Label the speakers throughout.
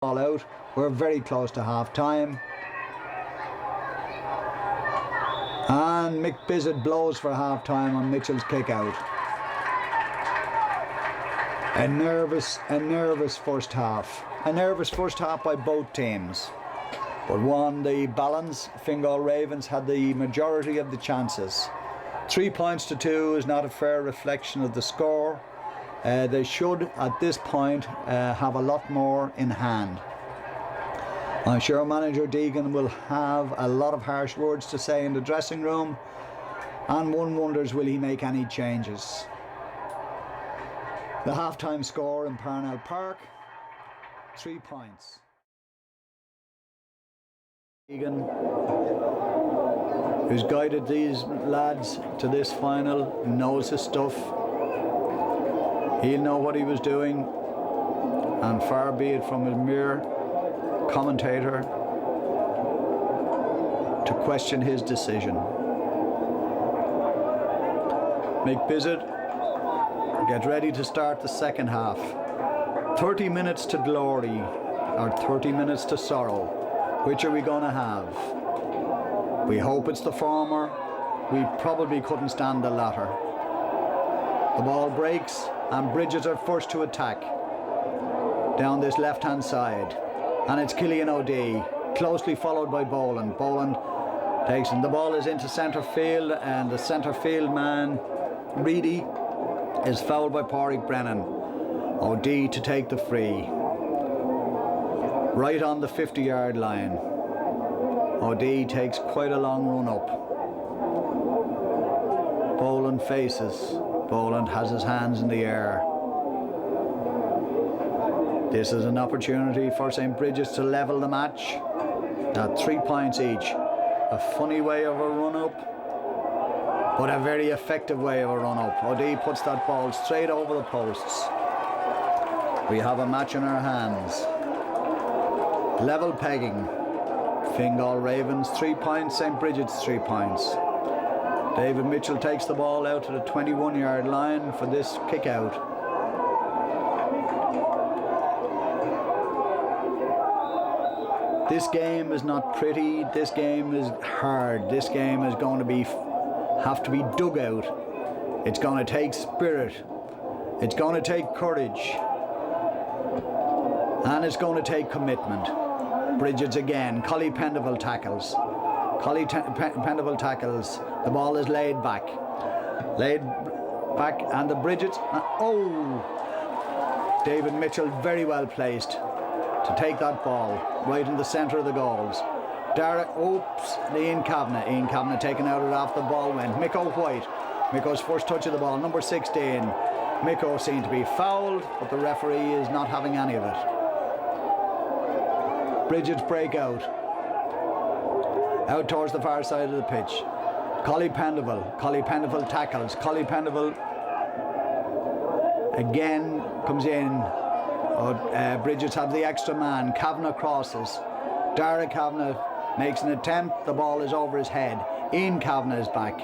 Speaker 1: All out. We're very close to half time. And Mick Bizzard blows for half time on Mitchell's kick out. A nervous first half. A nervous first half by both teams. But won the balance. Fingal Ravens had the majority of the chances. 3 points to 2 is not a fair reflection of the score. They should, at this point, have a lot more in hand. I'm sure manager Deegan will have a lot of harsh words to say in the dressing room, and one wonders, will he make any changes? The half-time score in Parnell Park, 3 points. Deegan, who's guided these lads to this final, knows his stuff. He'll know what he was doing, and far be it from a mere commentator to question his decision. Mick Bizzard, get ready to start the second half. 30 minutes to glory, or 30 minutes to sorrow. Which are we going to have? We hope it's the former. We probably couldn't stand the latter. The ball breaks, and Brigids are first to attack down this left-hand side, and it's Killian O'Dea, closely followed by Boland. Boland takes it. The ball is into centre field, and the centre field man, Reedy, is fouled by Pádraig Brennan. O'Dea to take the free, right on the 50-yard line. O'Dea takes quite a long run up. Boland faces. Boland has his hands in the air. This is an opportunity for St. Brigids to level the match at 3 points each. A funny way of a run-up, but a very effective way of a run-up. O'Dea puts that ball straight over the posts. We have a match in our hands. Level pegging. Fingal Ravens 3 points, St. Brigids 3 points. David Mitchell takes the ball out to the 21-yard line for this kick out. This game is not pretty. This game is hard. This game is going to have to be dug out. It's going to take spirit. It's going to take courage. And it's going to take commitment. Brigids again. Collie Pendeval tackles. Pendeval tackles. The ball is laid back. And the Brigids. David Mitchell very well placed to take that ball right in the centre of the goals. Ian Kavanagh. Ian Kavanagh taken out it off the ball went. Miko White. Miko's first touch of the ball, number 16. Miko seemed to be fouled, but the referee is not having any of it. Brigids break out towards the far side of the pitch. Collie Pendeval tackles. Collie Pendeval again comes in. Brigids have the extra man. Kavanagh crosses. Dara Kavanagh makes an attempt. The ball is over his head. Ian Kavanagh is back.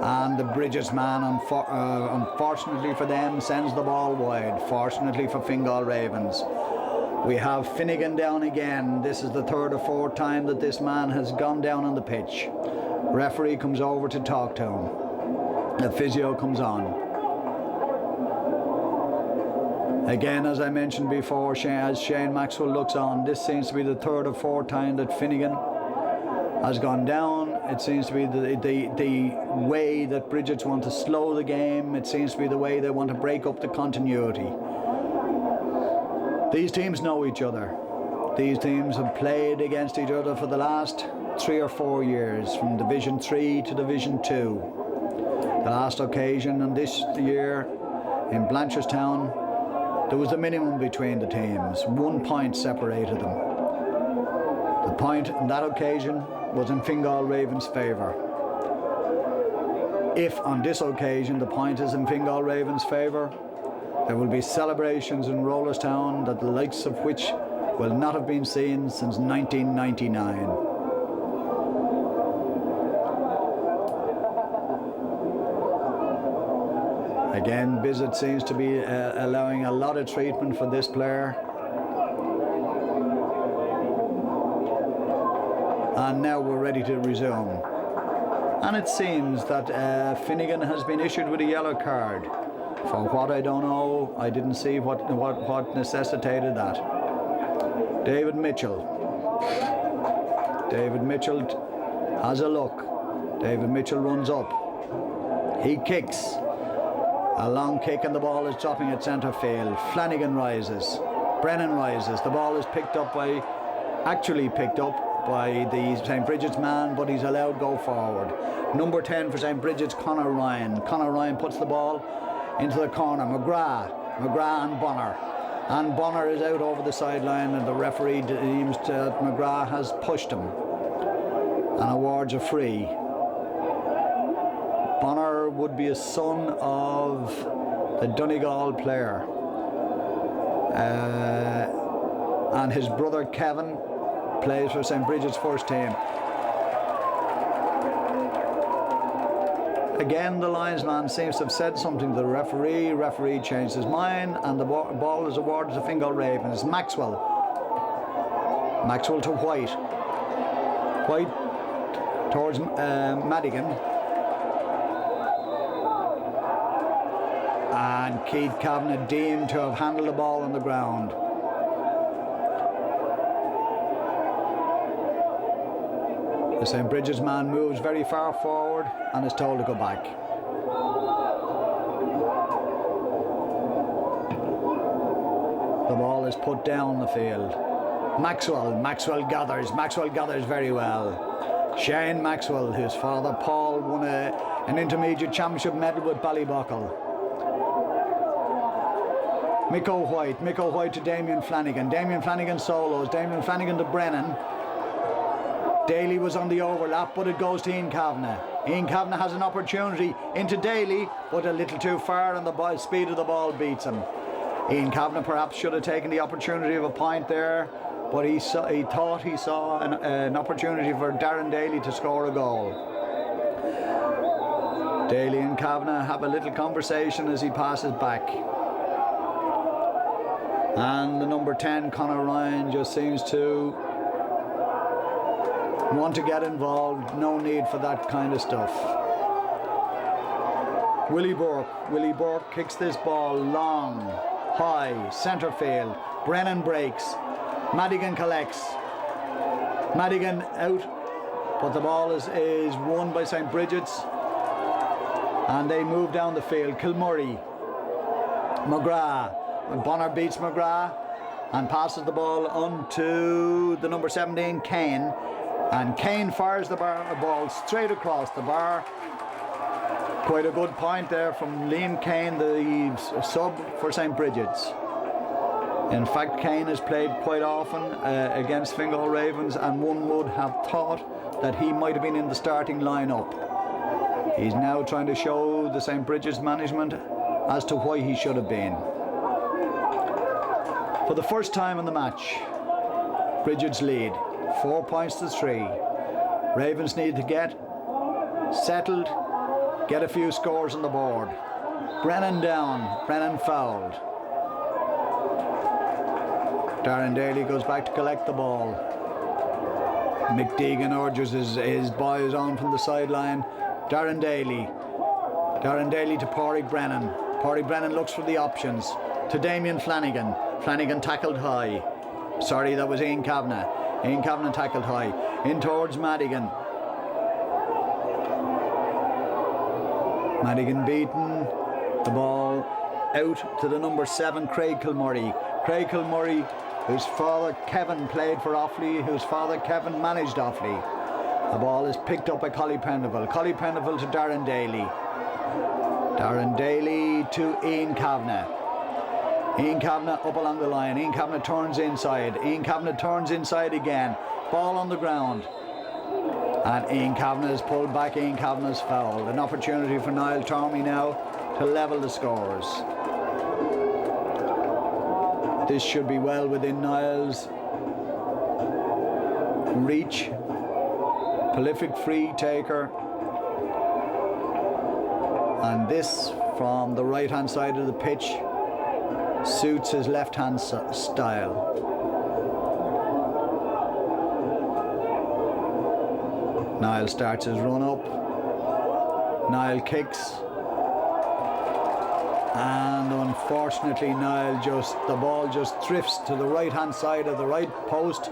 Speaker 1: And the Brigids man, unfortunately for them, sends the ball wide. Fortunately for Fingal Ravens. We have Finnegan down again. This is the third or fourth time that this man has gone down on the pitch. Referee comes over to talk to him. The physio comes on. Again, as I mentioned before, as Shane Maxwell looks on, this seems to be the third or fourth time that Finnegan has gone down. It seems to be the way that Brigids want to slow the game. It seems to be the way they want to break up the continuity. These teams know each other. These teams have played against each other for the last 3 or 4 years, from Division 3 to Division 2. The last occasion, and this year in Blanchardstown, there was a minimum between the teams. 1 point separated them. The point on that occasion was in Fingal Ravens' favour. If on this occasion the point is in Fingal Ravens' favour, there will be celebrations in Rollerstown that the likes of which will not have been seen since 1999. Again, Bizzard seems to be allowing a lot of treatment for this player. And now we're ready to resume. And it seems that Finnegan has been issued with a yellow card. For what I don't know, I didn't see what necessitated that. David Mitchell. David Mitchell has a look. David Mitchell runs up. He kicks. A long kick and the ball is dropping at centre field. Flanagan rises. Brennan rises. The ball is actually picked up by the St. Brigids man, but he's allowed go forward. Number 10 for St. Brigids, Conor Ryan. Conor Ryan puts the ball into the corner. McGrath and Bonner. And Bonner is out over the sideline, and the referee deems that McGrath has pushed him and awards a free. Bonner would be a son of the Donegal player. And his brother Kevin plays for St. Brigids' first team. Again, the linesman seems to have said something to the referee. Referee changed his mind, and the ball is awarded to Fingal Ravens. Maxwell to White. White towards Madigan. And Keith Kavanagh deemed to have handled the ball on the ground. The St. Brigids man moves very far forward and is told to go back. The ball is put down the field. Maxwell gathers very well. Shane Maxwell, whose father Paul won an intermediate championship medal with Ballybuckle. Micko White to Damien Flanagan. Damien Flanagan solos. Damien Flanagan to Brennan. Daly was on the overlap, but it goes to Ian Kavanagh. Ian Kavanagh has an opportunity into Daly, but a little too far, and the speed of the ball beats him. Ian Kavanagh perhaps should have taken the opportunity of a point there, but he thought he saw an opportunity for Darren Daly to score a goal. Daly and Kavanagh have a little conversation as he passes back. And the number 10, Conor Ryan, just seems to want to get involved. No need for that kind of stuff. Willie Burke kicks this ball long, high, centre field. Brennan breaks. Madigan collects. Madigan out, but the ball is won by St. Brigids, and they move down the field. Kilmurray, McGrath. Bonner beats McGrath and passes the ball on to the number 17, Kane. And Kane fires the ball straight across the bar. Quite a good point there from Liam Kane, the sub for St. Brigids. In fact, Kane has played quite often against Fingal Ravens, and one would have thought that he might have been in the starting lineup. He's now trying to show the St. Brigids management as to why he should have been. For the first time in the match, Brigids lead 4 points to 3. Ravens need to get settled, get a few scores on the board. Brennan down, Brennan fouled. Darren Daly goes back to collect the ball. Mick Deegan urges his boys on from the sideline. Darren Daly to Pádraig Brennan. Pádraig Brennan looks for the options. To Damien Flanagan. Flanagan tackled high. Sorry, that was Ian Kavanagh. Ian Kavanagh tackled high. In towards Madigan. Madigan beaten. The ball out to the number 7, Craig Kilmurray. Craig Kilmurray, whose father Kevin played for Offaly, whose father Kevin managed Offaly. The ball is picked up by Collie Pendeville. Collie Pendeville to Darren Daly. Darren Daly to Ian Kavanagh. Ian Kavanagh up along the line. Ian Kavanagh turns inside. Ian Kavanagh turns inside again. Ball on the ground. And Ian Kavanagh is pulled back. Ian Kavanagh's fouled. An opportunity for Niall Tormey now to level the scores. This should be well within Niall's reach. Prolific free taker. And this from the right hand side of the pitch suits his left hand style. Niall starts his run up. Niall kicks. And unfortunately, the ball just drifts to the right-hand side of the right post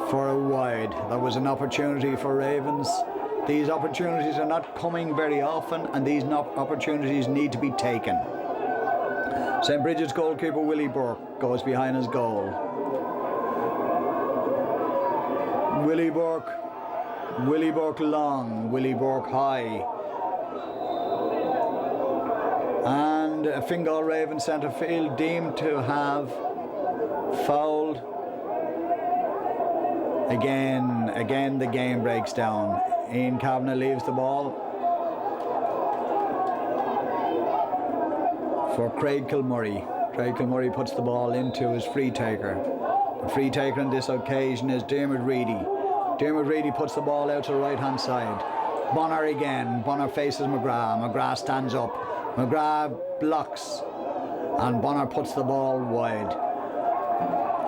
Speaker 1: for a wide. That was an opportunity for Ravens. These opportunities are not coming very often, and these opportunities need to be taken. St. Brigids goalkeeper Willie Burke goes behind his goal. Willie Burke long, Willie Burke high. And Fingal Raven centre field deemed to have fouled. Again the game breaks down. Ian Kavanagh leaves the ball for Craig Kilmurray. Craig Kilmurray puts the ball into his free taker. The free taker on this occasion is Dermot Reedy. Dermot Reedy puts the ball out to the right-hand side. Bonner again. Bonner faces McGrath. McGrath stands up. McGrath blocks. And Bonner puts the ball wide.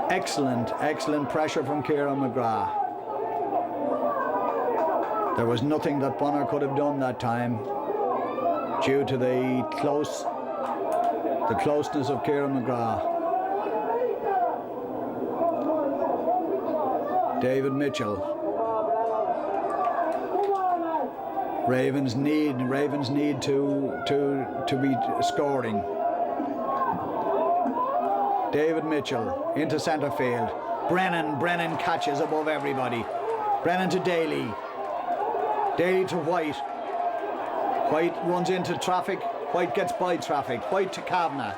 Speaker 1: Excellent pressure from Kieran McGrath. There was nothing that Bonner could have done that time due to the closeness of Kieran McGrath. David Mitchell. Ravens need to be scoring. David Mitchell into centre field. Brennan catches above everybody. Brennan to Daly. Daly to White. White runs into traffic. White gets by traffic. White to Kavanagh.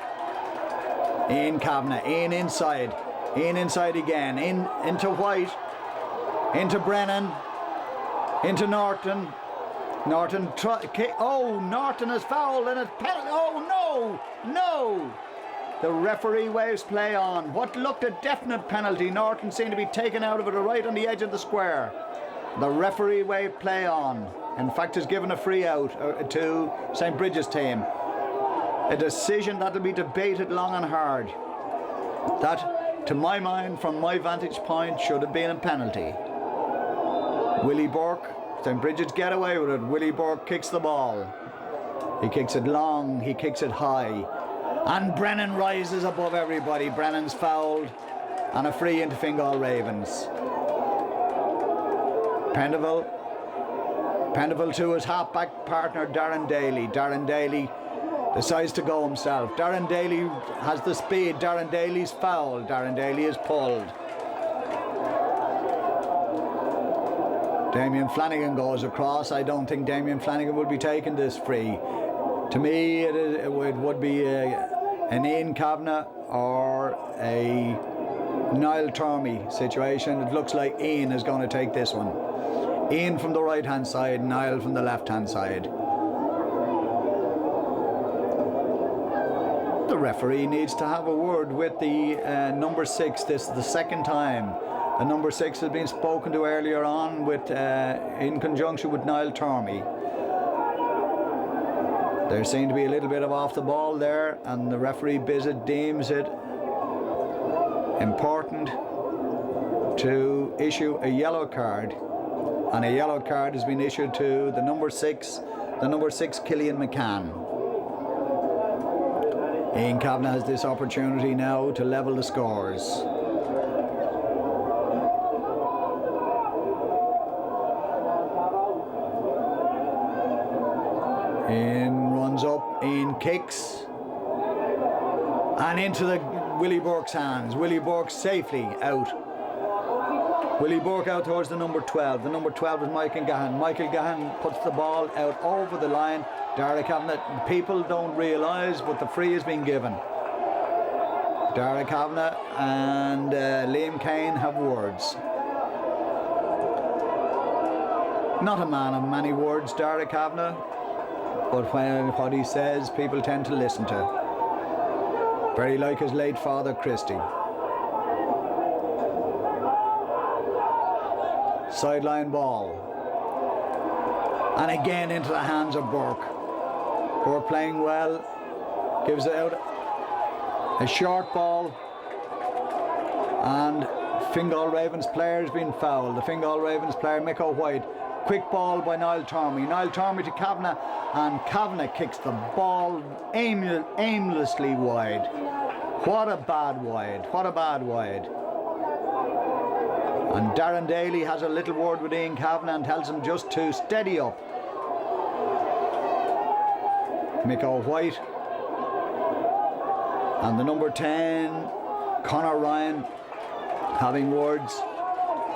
Speaker 1: Ian Kavanagh. Ian inside. Ian inside again. Into White. Into Brennan. Into Norton. Norton Norton is fouled and it's penalty. Oh no! The referee waves play on. What looked a definite penalty. Norton seemed to be taken out of it right on the edge of the square. The referee waved play on. In fact, has given a free out to St. Brigids' team. A decision that will be debated long and hard. That, to my mind, from my vantage point, should have been a penalty. Willie Burke, St. Brigids get away with it. Willie Burke kicks the ball. He kicks it long, he kicks it high. And Brennan rises above everybody. Brennan's fouled. And a free into Fingal Ravens. Pendeville to his half-back partner Darren Daly. Darren Daly decides to go himself. Darren Daly has the speed. Darren Daly's fouled. Darren Daly is pulled. Damien Flanagan goes across. I don't think Damien Flanagan would be taking this free. To me, it would be an Ian Kavanagh or a Niall Tormey situation. It looks like Ian is going to take this one. Ian from the right-hand side, Niall from the left-hand side. The referee needs to have a word with the number 6. This is the second time. The number 6 has been spoken to earlier on with in conjunction with Niall Tormey. There seemed to be a little bit of off the ball there, and the referee Brigids deems it important to issue a yellow card, and a yellow card has been issued to the number 6 Killian McCann. Ian Kavanagh has this opportunity now to level the scores. Ian runs up, Ian kicks, and into the Willie Burke's hands. Willie Burke safely out. Willie Burke out towards the number 12. The number 12 is Michael Gahan. Michael Gahan puts the ball out over the line. Dara Kavanagh, people don't realise, but the free has been given. Dara Kavanagh and Liam Kane have words. Not a man of many words, Dara Kavanagh, but when what he says, people tend to listen to. Very like his late father, Christie. Sideline ball. And again into the hands of Burke. Burke playing well. Gives it out. A short ball. And Fingal Ravens player has been fouled. The Fingal Ravens player, Miko White. Quick ball by Niall Tormey. Niall Tormey to Kavanagh, and Kavanagh kicks the ball aimlessly wide. What a bad wide. What a bad wide. And Darren Daly has a little word with Ian Kavanagh and tells him just to steady up. Miko White and the number 10, Conor Ryan, having words.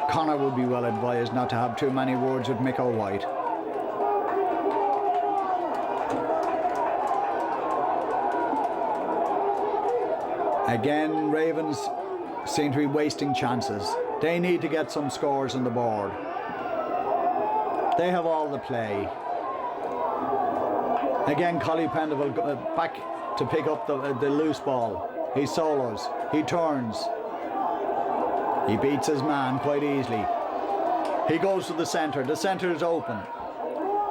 Speaker 1: Conor would be well advised not to have too many words with Miko White. Again, Ravens seem to be wasting chances. They need to get some scores on the board. They have all the play. Again, Collie Pendeval back to pick up the loose ball. He solos. He turns. He beats his man quite easily. He goes to the centre. The centre is open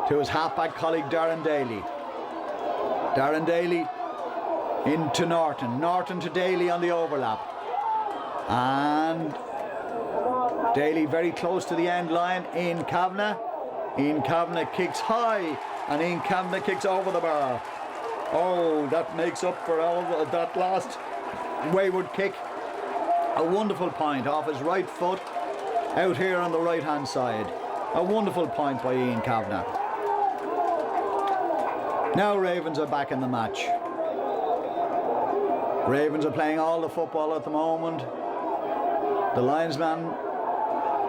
Speaker 1: to his halfback colleague Darren Daly. Darren Daly into Norton. Norton to Daly on the overlap. And Daly very close to the end line. Ian Kavanagh. Ian Kavanagh kicks high, and Ian Kavanagh kicks over the bar. Oh, that makes up for all that last wayward kick. A wonderful point off his right foot out here on the right hand side. A wonderful point by Ian Kavanagh. Now Ravens are back in the match. Ravens are playing all the football at the moment. The linesman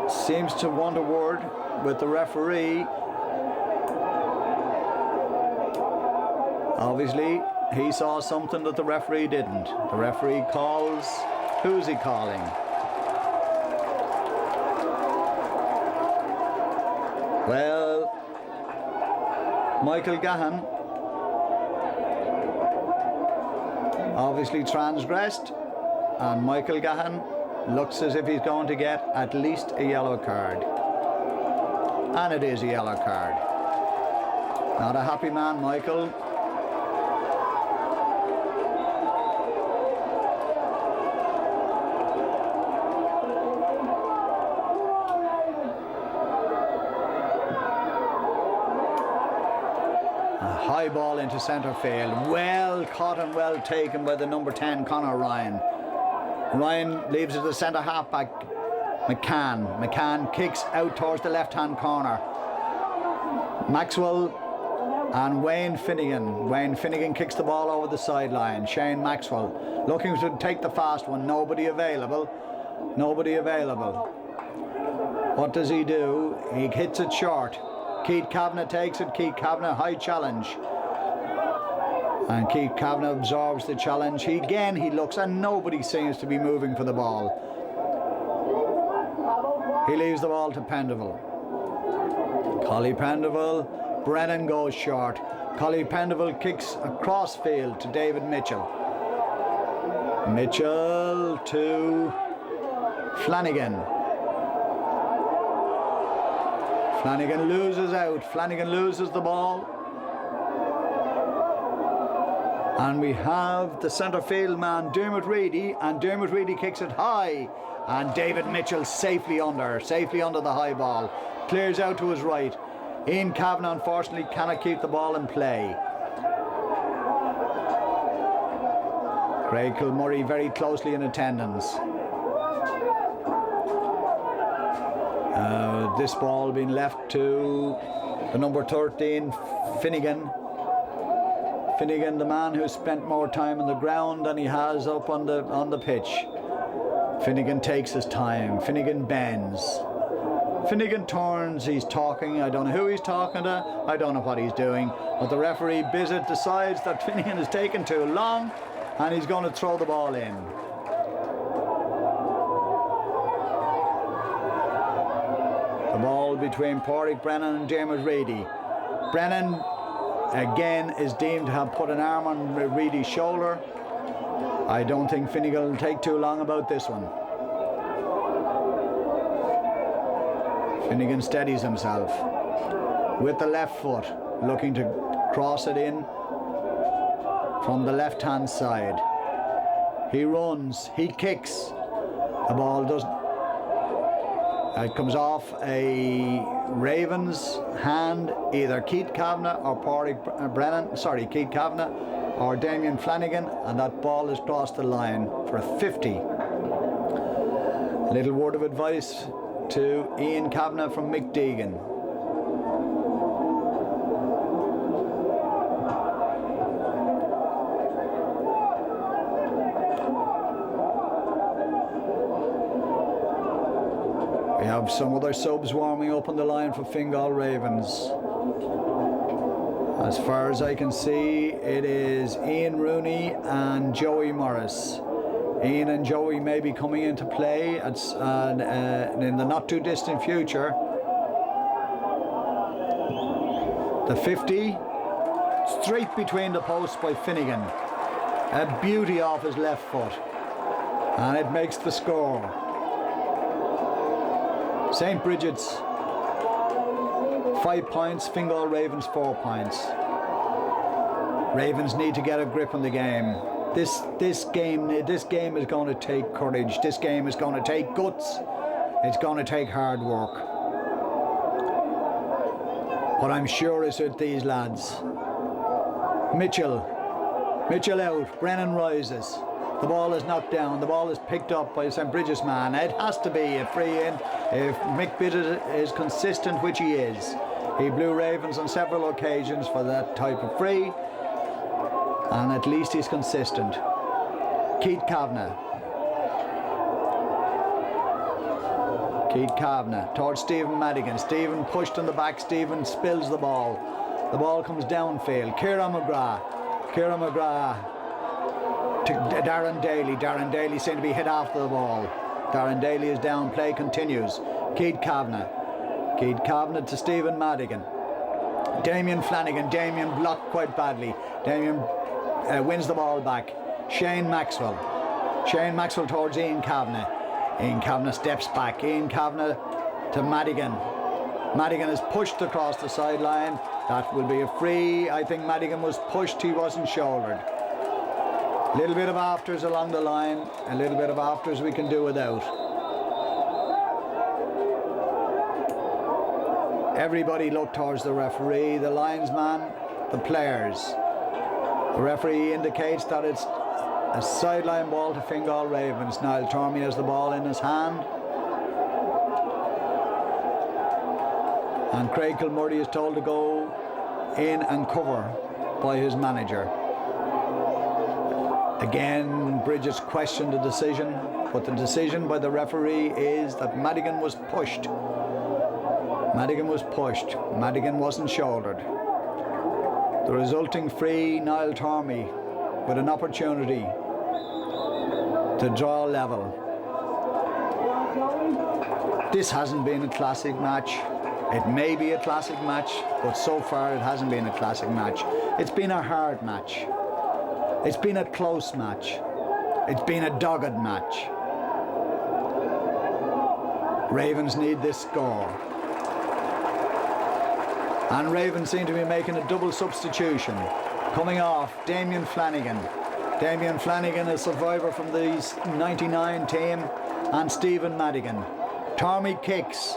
Speaker 1: seems to want a word with the referee. Obviously, he saw something that the referee didn't. The referee calls. Who's he calling? Well, Michael Gahan obviously transgressed, and Michael Gahan looks as if he's going to get at least a yellow card. And it is a yellow card. Not a happy man, Michael. High ball into centre field. Well caught and well taken by the number 10, Conor Ryan. Ryan leaves it to the centre halfback, McCann. McCann kicks out towards the left-hand corner. Maxwell and Wayne Finnegan. Wayne Finnegan kicks the ball over the sideline. Shane Maxwell looking to take the fast one. Nobody available. Nobody available. What does he do? He hits it short. Keith Kavanagh takes it. Keith Kavanagh, high challenge. And Keith Kavanagh absorbs the challenge. He looks, and nobody seems to be moving for the ball. He leaves the ball to Pendeval. Collie Pendeval. Brennan goes short. Collie Pendeval kicks across field to David Mitchell. Mitchell to Flanagan. Flanagan loses out. Flanagan loses the ball. And we have the centre field man, Dermot Reedy, and Dermot Reedy kicks it high. And David Mitchell safely under the high ball. Clears out to his right. Ian Kavanagh, unfortunately, cannot keep the ball in play. Craig Kilmurray very closely in attendance. This ball being left to the number 13, Finnegan. Finnegan, the man who spent more time on the ground than he has up on the pitch. Finnegan takes his time. Finnegan bends. Finnegan turns. He's talking. I don't know who he's talking to. I don't know what he's doing. But the referee, Brigids, decides that Finnegan is taking too long, and he's going to throw the ball in. The ball between Pádraig Brennan and Dermot Reedy. Brennan again is deemed to have put an arm on Reedy's shoulder. I don't think Finnegan will take too long about this one. Finnegan steadies himself with the left foot, looking to cross it in from the left hand side. He runs, he kicks. The ball It comes off a Ravens hand, either Keith Kavanagh or Keith Kavanagh or Damien Flanagan, and that ball has crossed the line for a 50. A little word of advice to Ian Kavanagh from Mick Deegan. We have some other subs warming up on the line for Fingal Ravens. As far as I can see, it is Ian Rooney and Joey Morris. Ian and Joey may be coming into play in the not too distant future. The 50, straight between the posts by Finnegan. A beauty off his left foot. And it makes the score. St. Brigids 5 points, Fingal Ravens 4 points. Ravens need to get a grip on the game. This game is going to take courage. This game is going to take guts. It's going to take hard work. But I'm sure it's with these lads. Mitchell out. Brennan rises. The ball is knocked down. The ball is picked up by St. Brigids man. It has to be a free in if Mick Bidget is consistent, which he is. He blew Ravens on several occasions for that type of free, and at least he's consistent. Keith Kavanagh towards Stephen Madigan. Stephen pushed on the back. Stephen spills the ball. The ball comes downfield. Kieran McGrath to Darren Daly. Darren Daly seemed to be hit after the ball. Darren Daly is down. Play continues. Keith Kavanagh to Stephen Madigan. Damien Flanagan. Damien blocked quite badly. Damien wins the ball back. Shane Maxwell towards Ian Kavanagh. Ian Kavanagh steps back. Ian Kavanagh to Madigan. Madigan is pushed across the sideline. That will be a free. I think Madigan was pushed. He wasn't shouldered. A little bit of afters along the line. A little bit of afters we can do without. Everybody looked towards the referee, the linesman, the players. The referee indicates that it's a sideline ball to Fingal Ravens. Niall Tormey has the ball in his hand. And Craig Kilmurray is told to go in and cover by his manager. Again, Bridges questioned the decision, but the decision by the referee is that Madigan was pushed. Madigan wasn't shouldered. The resulting free, Niall Tormey with an opportunity to draw level. This hasn't been a classic match. It may be a classic match, but so far it hasn't been a classic match. It's been a hard match. It's been a close match. It's been a dogged match. Ravens need this score. And Ravens seem to be making a double substitution. Coming off, Damien Flanagan. Damien Flanagan, a survivor from the 99 team, and Stephen Madigan. Tormey kicks.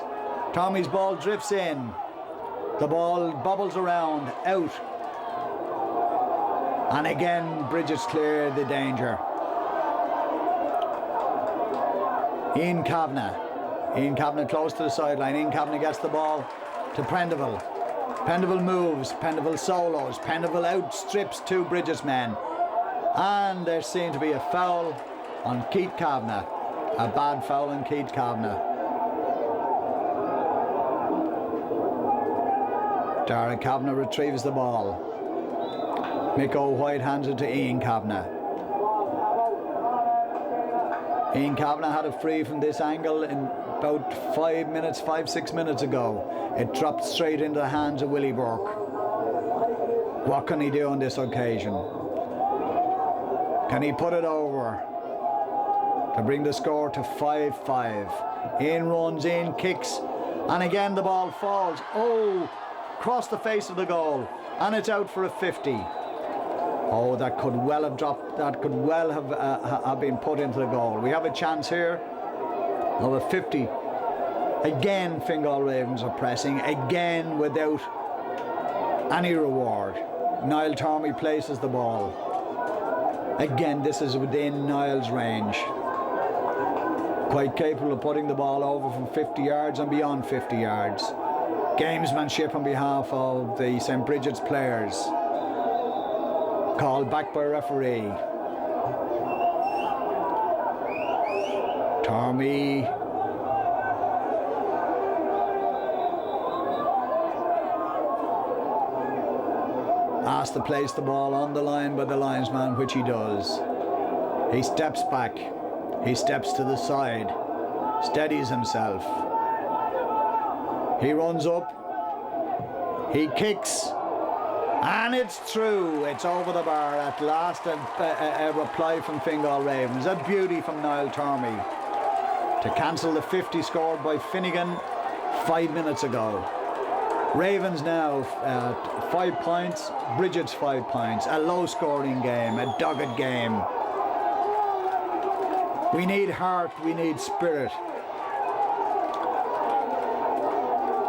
Speaker 1: Tormey's ball drifts in. The ball bobbles around, out. And again, Bridges cleared the danger. Ian Kavanagh close to the sideline. Ian Kavanagh gets the ball to Prendeville. Prendeville moves. Prendeville solos. Prendeville outstrips two Bridges men. And there seemed to be a foul on Keith Kavanagh. A bad foul on Keith Kavanagh. Darragh Kavanagh retrieves the ball. Mick O'White hands it to Ian Kavanagh. Ian Kavanagh had a free from this angle in about 5-6 minutes ago. It dropped straight into the hands of Willie Burke. What can he do on this occasion? Can he put it over to bring the score to 5-5? Ian runs in, kicks, and again the ball falls. Oh, across the face of the goal, and it's out for a 50. Oh, that could well have dropped. That could well have been put into the goal. We have a chance here of a 50 Again, Fingal Ravens are pressing, again without any reward. Niall Tormey places the ball. Again, this is within Niall's range. Quite capable of putting the ball over from 50 yards and beyond 50 yards. Gamesmanship on behalf of the St. Brigids players. Called back by referee. Tormey asked to place the ball on the line by the linesman, which he does. He steps back. He steps to the side. Steadies himself. He runs up. He kicks. And it's through. It's over the bar at last. A reply from Fingal Ravens. A beauty from Niall Tormey to cancel the 50 scored by Finnegan 5 minutes ago. Ravens now 5 points. Brigids 5 points. A low scoring game. A dogged game. We need heart. We need spirit.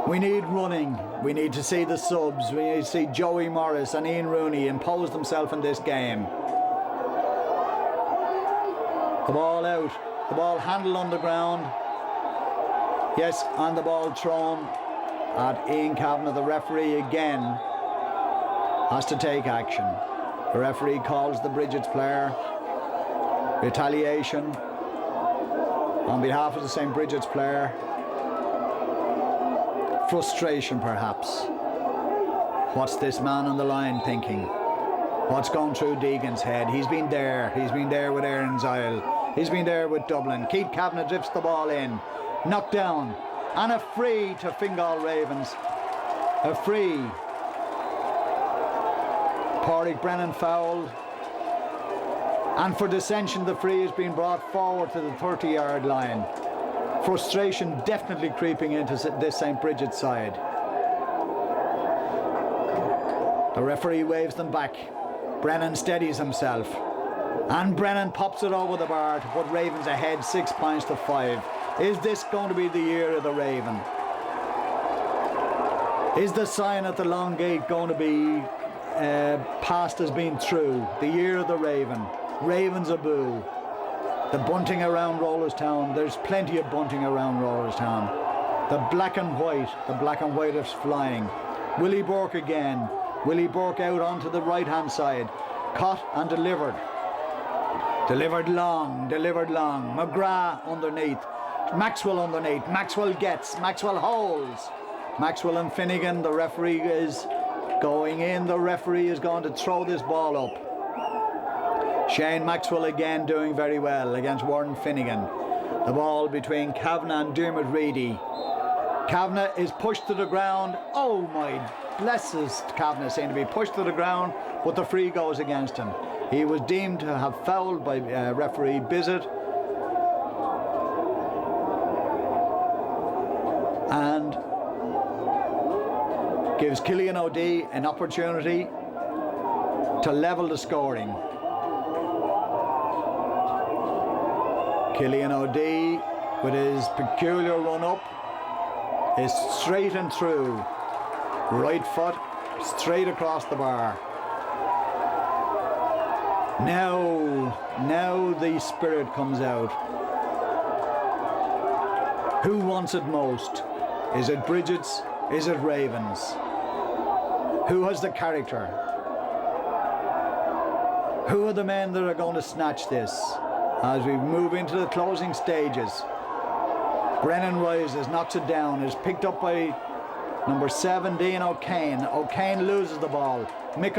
Speaker 1: We need running. We need to see the subs. We need to see Joey Morris and Ian Rooney impose themselves in this game. The ball out. The ball handled on the ground. Yes, and the ball thrown at Ian Kavanagh. The referee again has to take action. The referee calls the Brigids player. Retaliation on behalf of the St. Brigids player. Frustration, perhaps. What's this man on the line thinking? What's going through Deegan's head? He's been there. He's been there with Erin's Isle. He's been there with Dublin. Keith Kavanagh drifts the ball in. Knocked down. And a free to Fingal Ravens. A free. Pádraig Brennan fouled. And for dissension, the free has been brought forward to the 30-yard line. Frustration definitely creeping into this St. Brigids side. The referee waves them back. Brennan steadies himself. And Brennan pops it over the bar to put Ravens ahead 6 points to 5. Is this going to be the year of the Raven? Is the sign at the long gate going to be past as being true? The year of the Raven. Ravens a boo. The bunting around Rollerstown, there's plenty of bunting around Rollerstown. The black and white is flying. Willie Burke again. Willie Burke out onto the right-hand side. Caught and delivered. Delivered long. McGrath underneath. Maxwell underneath. Maxwell gets. Maxwell holds. Maxwell and Finnegan, the referee is going in. The referee is going to throw this ball up. Shane Maxwell again doing very well against Warren Finnegan. The ball between Kavanagh and Dermot Reedy. Kavanagh is pushed to the ground. Oh my blesses, Kavanagh seemed to be pushed to the ground, but the free goes against him. He was deemed to have fouled by referee Brigids. And gives Killian O'Dea an opportunity to level the scoring. Killian O'Dea, with his peculiar run-up, is straight and through. Right foot, straight across the bar. Now the spirit comes out. Who wants it most? Is it Brigids? Is it Ravens? Who has the character? Who are the men that are going to snatch this? As we move into the closing stages, Brennan rises, knocks it down, is picked up by number 17, O'Kane. O'Kane loses the ball. Mick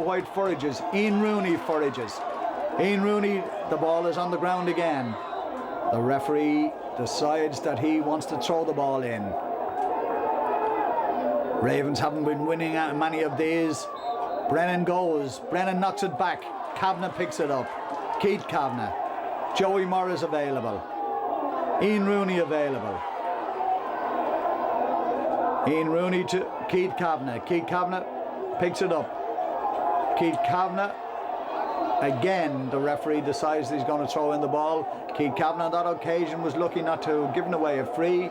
Speaker 1: White forages. Ian Rooney forages. Ian Rooney, the ball is on the ground again. The referee decides that he wants to throw the ball in. Ravens haven't been winning at many of these. Brennan goes. Brennan knocks it back. Kavanagh picks it up. Keith Kavanagh. Joey Morris available. Ian Rooney available. Ian Rooney to Keith Kavanagh. Keith Kavanagh picks it up. Keith Kavanagh. Again, the referee decides he's going to throw in the ball. Keith Kavanagh on that occasion was lucky not to have given away a free.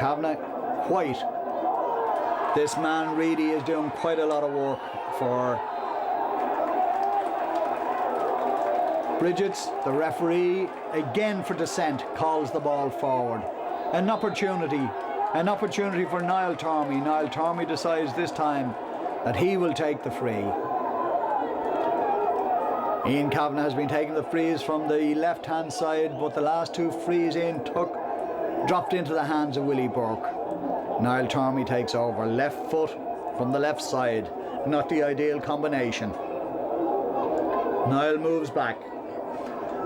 Speaker 1: Kavanagh, White. This man really is doing quite a lot of work for Brigids. The referee, again for dissent, calls the ball forward. An opportunity for Niall Tormey. Niall Tormey decides this time that he will take the free. Ian Kavanagh has been taking the frees from the left-hand side, but the last two frees Ian took dropped into the hands of Willie Burke. Niall Tormey takes over, left foot from the left side. Not the ideal combination. Niall moves back.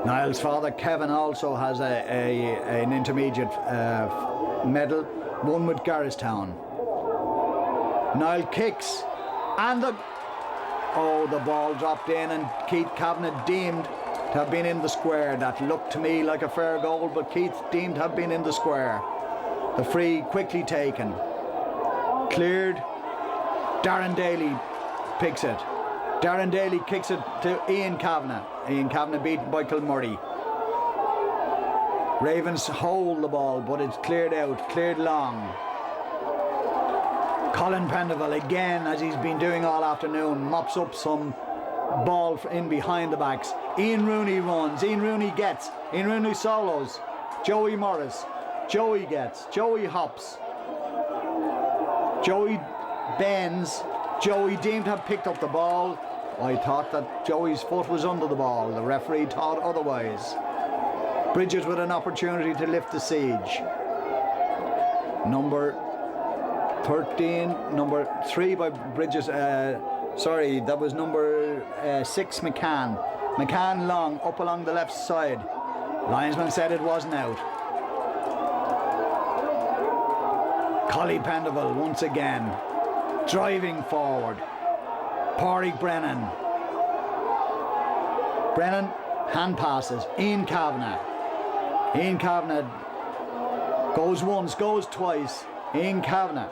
Speaker 1: Niall's father Kevin also has an intermediate medal, one with Garristown. Niall kicks, and the ball dropped in, and Keith Kavanagh deemed to have been in the square. That looked to me like a fair goal, but Keith deemed to have been in the square. The free quickly taken. Cleared. Darren Daly picks it. Darren Daly kicks it to Ian Kavanagh. Ian Kavanagh beaten by Kilmurray. Ravens hold the ball, but it's cleared out, cleared long. Colin Prendeville again, as he's been doing all afternoon, mops up some ball in behind the backs. Ian Rooney runs, Ian Rooney gets, Ian Rooney solos. Joey Morris, Joey gets, Joey hops. Joey bends, Joey deemed to have picked up the ball. I thought that Joey's foot was under the ball. The referee thought otherwise. Brigids with an opportunity to lift the siege. Number 13, number 3 by Brigids, sorry, that was number 6 McCann. McCann long, up along the left side. Linesman said it wasn't out. Collie Prendeville once again, driving forward. Pádraig Brennan. Brennan, hand passes. Ian Kavanagh. Ian Kavanagh goes once, goes twice. Ian Kavanagh.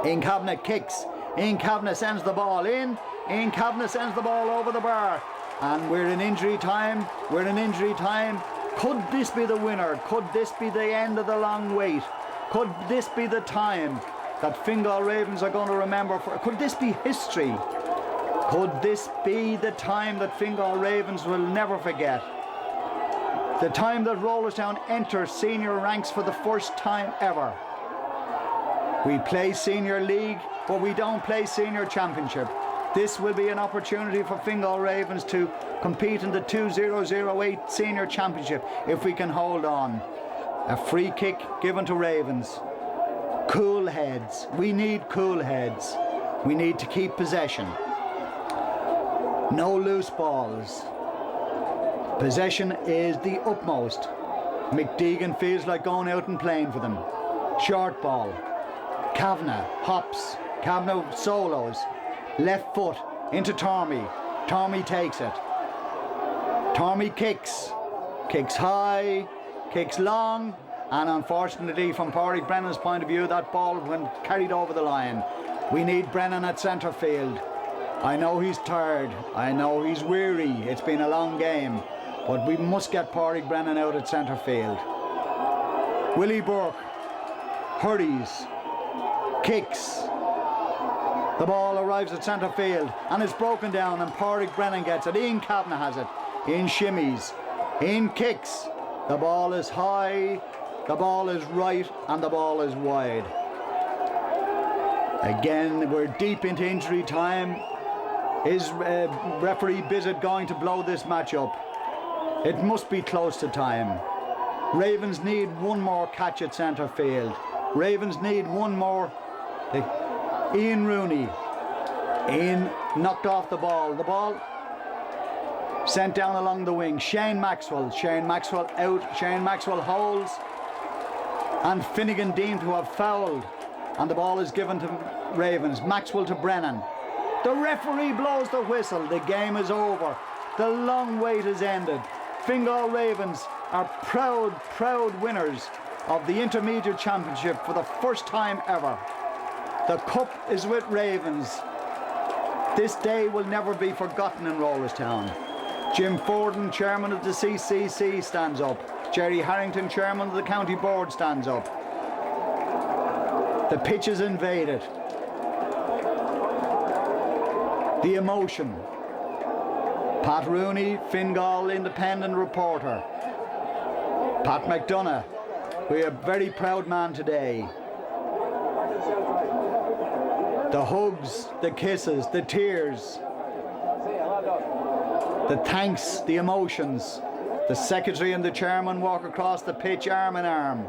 Speaker 1: Ian Kavanagh kicks. Ian Kavanagh sends the ball in. Ian Kavanagh sends the ball over the bar. And we're in injury time. We're in injury time. Could this be the winner? Could this be the end of the long wait? Could this be the time that Fingal Ravens are going to remember? Could this be history? Could this be the time that Fingal Ravens will never forget? The time that Rollerstown enters senior ranks for the first time ever. We play senior league, but we don't play senior championship. This will be an opportunity for Fingal Ravens to compete in the 2008 senior championship if we can hold on. A free kick given to Ravens. Cool heads. We need cool heads. We need to keep possession. No loose balls. Possession is the utmost. McDeegan feels like going out and playing for them. Short ball. Kavanagh hops. Kavanagh solos. Left foot into Tormey. Tormey takes it. Tormey kicks. Kicks high. Kicks long. And unfortunately, from Pádraig Brennan's point of view, that ball went carried over the line. We need Brennan at centre field. I know he's tired. I know he's weary. It's been a long game. But we must get Pádraig Brennan out at centre field. Willie Burke hurries. Kicks. The ball arrives at centre field and it's broken down, and Pádraig Brennan gets it. Ian Kavanagh has it. Ian shimmies. Ian kicks. The ball is high. The ball is right, and the ball is wide. Again, we're deep into injury time. Is referee Brigids going to blow this match up? It must be close to time. Ravens need one more catch at centre field. Ravens need one more. Ian Rooney. Ian knocked off the ball. The ball sent down along the wing. Shane Maxwell. Shane Maxwell out. Shane Maxwell holds. And Finnegan deemed to have fouled. And the ball is given to Ravens. Maxwell to Brennan. The referee blows the whistle. The game is over. The long wait has ended. Fingal Ravens are proud, proud winners of the Intermediate Championship for the first time ever. The cup is with Ravens. This day will never be forgotten in Rollerstown. Jim Forden, chairman of the CCC, stands up. Jerry Harrington, chairman of the county board, stands up. The pitch is invaded. The emotion. Pat Rooney, Fingal Independent reporter. Pat McDonough, we're a very proud man today. The hugs, the kisses, the tears, the thanks, the emotions. The secretary and the chairman walk across the pitch arm in arm.